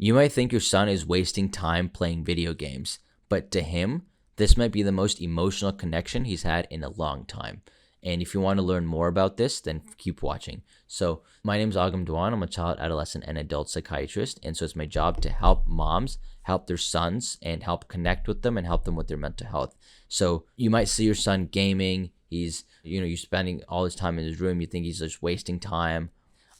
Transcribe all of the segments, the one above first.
You might think your son is wasting time playing video games, but to him, this might be the most emotional connection he's had in a long time. And if you want to learn more about this, then keep watching. So, my name is Agam Dwan. I'm a child, adolescent, and adult psychiatrist. And so, it's my job to help moms help their sons and help connect with them and help them with their mental health. So, you might see your son gaming. You're spending all his time in his room. You think he's just wasting time.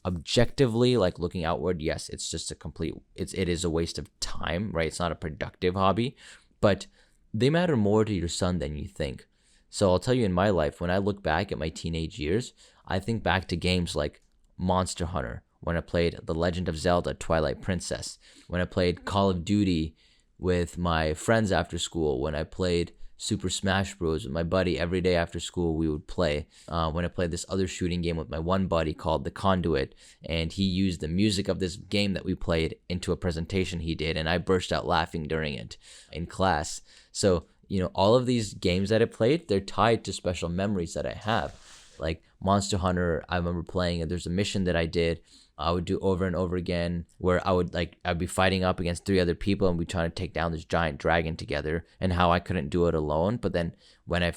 Objectively, like looking outward, yes, it's just it is a waste of time, right? It's not a productive hobby, but they matter more to your son than you think. So I'll tell you, in my life, when I look back at my teenage years, I think back to games like Monster Hunter, when I played The Legend of Zelda Twilight Princess, when I played Call of Duty with my friends after school, when I played Super Smash Bros. With my buddy every day after school, we would play. When I played this other shooting game with my one buddy called The Conduit, and he used the music of this game that we played into a presentation he did, and I burst out laughing during it in class. So, all of these games that I played, they're tied to special memories that I have. Like Monster Hunter, I remember playing, and there's a mission that I would do over and over again, where I'd be fighting up against 3 other people and we trying to take down this giant dragon together, and how I couldn't do it alone. But then when I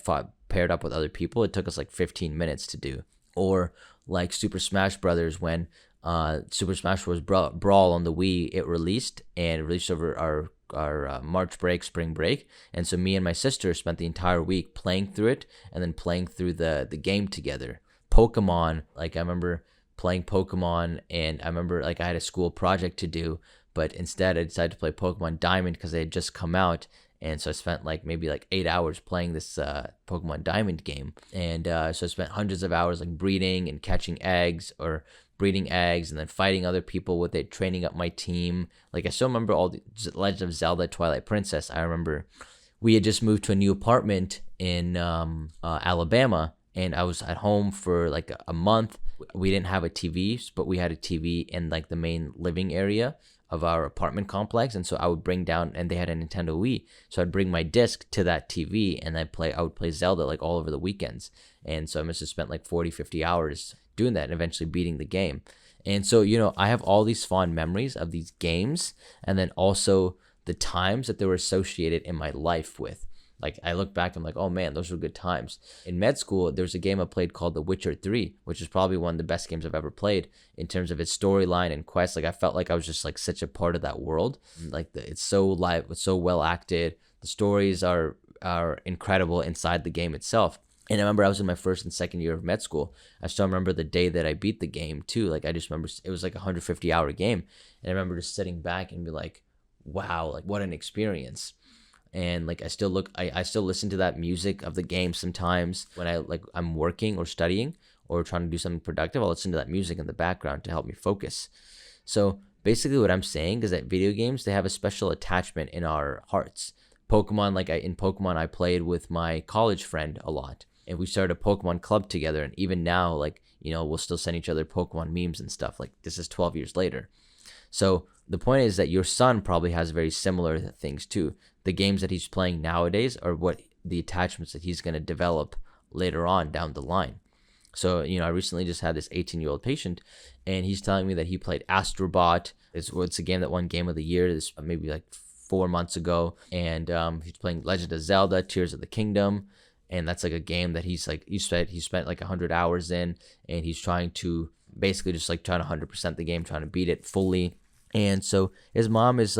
paired up with other people, it took us like 15 minutes to do. Or like Super Smash Brothers, when Super Smash Bros. Brawl on the Wii, it released over our March break, spring break. And so me and my sister spent the entire week playing through it and then playing through the game together. Pokemon, like I remember playing Pokemon, and I remember like I had a school project to do, but instead I decided to play Pokemon Diamond because they had just come out. And so I spent maybe 8 hours playing this Pokemon Diamond game. And so I spent hundreds of hours breeding and catching eggs, or breeding eggs and then fighting other people with it, training up my team. Like I still remember all the Legend of Zelda Twilight Princess. I remember we had just moved to a new apartment in Alabama, and I was at home for a month. We didn't have a TV, but we had a TV in the main living area of our apartment complex. And so I would bring down, and they had a Nintendo Wii, so I'd bring my disc to that TV, and I would play Zelda all over the weekends. And so I must have spent 40-50 hours doing that and eventually beating the game. And so I have all these fond memories of these games, and then also the times that they were associated in my life with. I look back, I'm like, oh man, those were good times. In med school, there was a game I played called The Witcher 3, which is probably one of the best games I've ever played in terms of its storyline and quest. I felt like I was just such a part of that world. It's so live, it's so well acted. The stories are incredible inside the game itself. And I remember I was in my first and second year of med school. I still remember the day that I beat the game too. I just remember it was a 150-hour game. And I remember just sitting back and be like, wow, what an experience. And I still listen to that music of the game sometimes when I'm working or studying or trying to do something productive. I'll listen to that music in the background to help me focus. So basically what I'm saying is that video games, they have a special attachment in our hearts. Pokemon, in Pokemon, I played with my college friend a lot, and we started a Pokemon club together. And even now, we'll still send each other Pokemon memes and stuff. This is 12 years later. So the point is that your son probably has very similar things too. The games that he's playing nowadays are what the attachments that he's going to develop later on down the line. So, I recently just had this 18-year-old patient, and he's telling me that he played Astrobot. It's a game that won Game of the Year this maybe 4 months ago. And he's playing Legend of Zelda Tears of the Kingdom. And that's a game that he spent 100 hours in, and he's trying to basically just trying to 100% the game, trying to beat it fully. And so his mom is,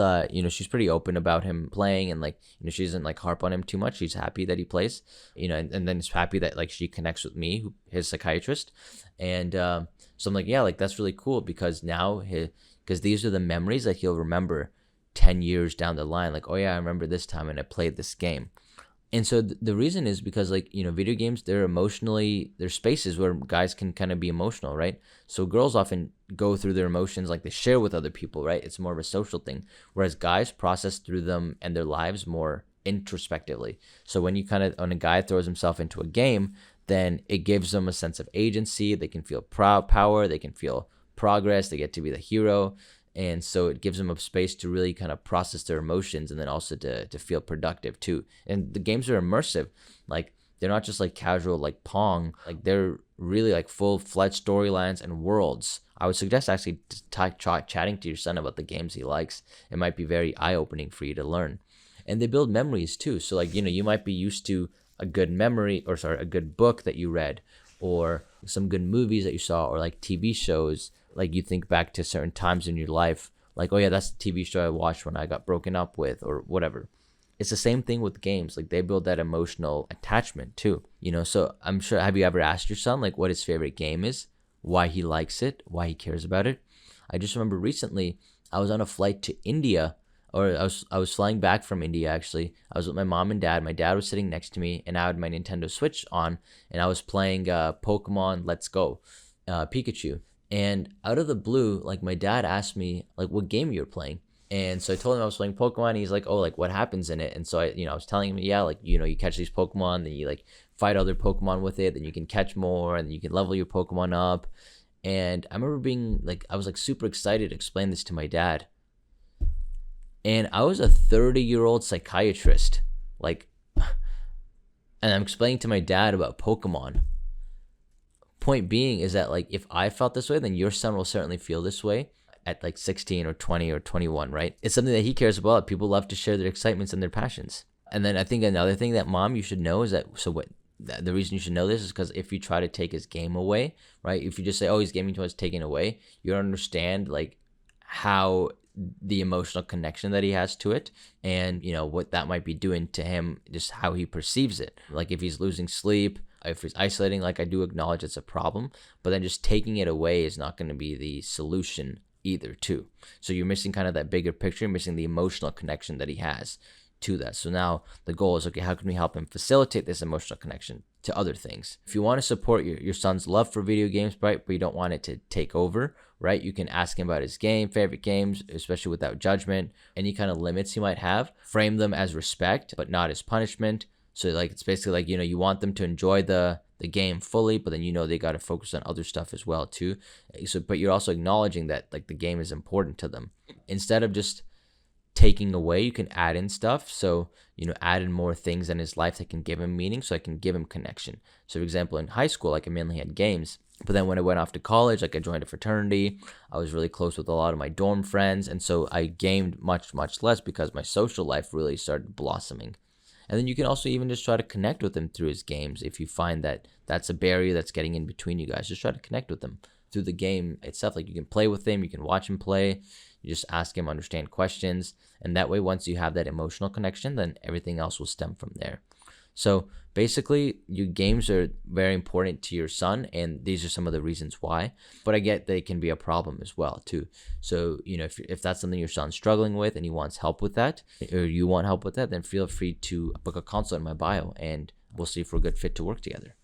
she's pretty open about him playing, and she doesn't harp on him too much. She's happy that he plays, and then it's happy that she connects with me, his psychiatrist. And so I'm yeah, that's really cool, because now because these are the memories that he'll remember 10 years down the line. Oh yeah, I remember this time and I played this game. And so the reason is because video games, they're spaces where guys can kind of be emotional, right? So girls often go through their emotions, they share with other people, right? It's more of a social thing, whereas guys process through them and their lives more introspectively. So when a guy throws himself into a game, then it gives them a sense of agency. They can feel power, they can feel progress, they get to be the hero. And so it gives them a space to really kind of process their emotions, and then also to feel productive too. And the games are immersive. They're not just casual Pong. They're really full-fledged storylines and worlds. I would suggest actually try chatting to your son about the games he likes. It might be very eye-opening for you to learn. And they build memories too. So like, you might be used to a good memory, or sorry, a good book that you read, or some good movies that you saw, or like TV shows. Like you think back to certain times in your life, like, oh yeah, that's the TV show I watched when I got broken up with, or whatever. It's the same thing with games. Like they build that emotional attachment too, so I'm sure, have you ever asked your son like what his favorite game is, why he likes it, why he cares about it? I just remember recently I was on a flight to India, or I was flying back from India actually. I was with my mom and dad. My dad was sitting next to me, and I had my Nintendo Switch on, and I was playing Pokemon Let's Go, Pikachu. And out of the blue, like my dad asked me like what game you were playing. And so I told him I was playing Pokemon. And he's like, oh, like what happens in it? And so I was telling him, yeah, like, you catch these Pokemon, then you like fight other Pokemon with it, then you can catch more, and then you can level your Pokemon up. And I remember being like, I was like super excited to explain this to my dad. And I was a 30-year-old psychiatrist, like, and I'm explaining to my dad about Pokemon. Point being is that like if I felt this way, then your son will certainly feel this way at like 16 or 20 or 21, right? It's something that he cares about. People love to share their excitements and their passions. And then I think another thing that mom, you should know is that, so what the reason you should know this is because if you try to take his game away, right? If you just say, oh, he's gaming too much, taken away, you don't understand like how the emotional connection that he has to it, and what that might be doing to him, just how he perceives it. Like if he's losing sleep, if he's isolating, like I do acknowledge it's a problem, but then just taking it away is not going to be the solution either too. So you're missing kind of that bigger picture, missing the emotional connection that he has to that. So now the goal is, okay, how can we help him facilitate this emotional connection to other things? If you want to support your son's love for video games, right, but you don't want it to take over, right, you can ask him about his favorite games, especially without judgment. Any kind of limits he might have, frame them as respect, but not as punishment. So like it's basically like, you want them to enjoy the game fully, but then they got to focus on other stuff as well too. So but you're also acknowledging that like the game is important to them. Instead of just taking away, you can add in stuff. So add in more things in his life that can give him meaning, so I can give him connection. So for example, in high school, like I mainly had games, but then when I went off to college, like I joined a fraternity, I was really close with a lot of my dorm friends, and so I gamed much less because my social life really started blossoming. And then you can also even just try to connect with him through his games. If you find that that's a barrier that's getting in between you guys, just try to connect with him through the game itself. Like you can play with him, you can watch him play, you just ask him, understand questions. And that way, once you have that emotional connection, then everything else will stem from there. So basically, your games are very important to your son, and these are some of the reasons why. But I get that it can be a problem as well too. So if that's something your son's struggling with and he wants help with that, or you want help with that, then feel free to book a consult in my bio, and we'll see if we're a good fit to work together.